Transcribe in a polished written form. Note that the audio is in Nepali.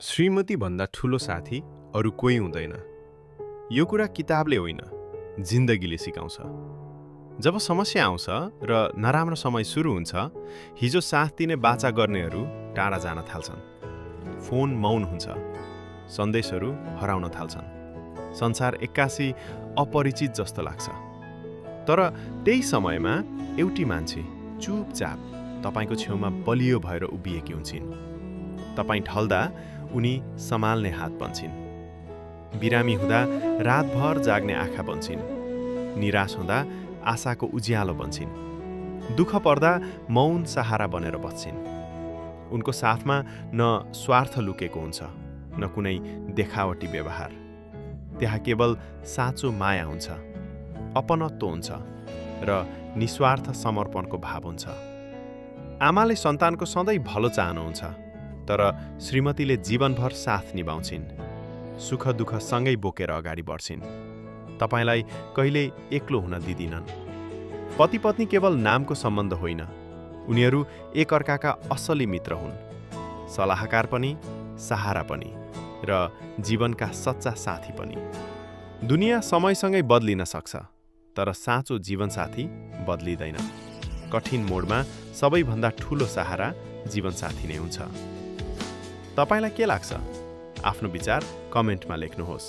श्रीमती भन्दा ठूलो साथी अरू कोही हुँदैन। यो कुरा किताबले होइन, जिन्दगीले सिकाउँछ। जब समस्या आउँछ र नराम्रो समय सुरु हुन्छ, हिजो साथ दिने बाचा गर्नेहरू टाढा जान थाल्छन्। फोन मौन हुन्छ, सन्देशहरू हराउन थाल्छन्। संसार एक्कासी अपरिचित जस्तो लाग्छ। तर त्यही समयमा एउटी मान्छे चुपचाप तपाईको छेउमा बलियो भएर उभिएकी हुन्छिन्। तपाईं ढल्दा उनी सम्हाल्ने हात बन्छिन्। बिरामी हुँदा रातभर जाग्ने आँखा बन्छिन्। निराश हुँदा आशाको उज्यालो बन्छिन्। दुःख पर्दा मौन सहारा बनेर बस्छिन्। उनको साथमा न स्वार्थ लुकेको हुन्छ, न कुनै देखावटी व्यवहार। त्यहाँ केवल साँचो माया हुन्छ, अपनत्व हुन्छ र निस्वार्थ समर्पणको भाव हुन्छ। आमाले सन्तानको सधैँ भलो चाहनुहुन्छ, तर श्रीमतीले जीवनभर साथ निभाउँछिन्। सुख दुःख सँगै बोकेर अगाडि बढ्छिन्। तपाईलाई कहिल्यै एक्लो हुन दिदिनन्। पति पत्नी केवल नामको सम्बन्ध होइन, उनीहरू एकअर्काका असली मित्र हुन्। सल्लाहकार पनि, सहारा पनि र जीवनका सच्चा साथी पनि। दुनियाँ समयसँगै बदलिन सक्छ, तर साँचो जीवनसाथी बदलिँदैन। कठिन मोडमा सबैभन्दा ठूलो सहारा जीवनसाथी नै हुन्छ। तपाईलाई के लाग्छ? आफ्नो विचार कमेन्टमा लेख्नुहोस्।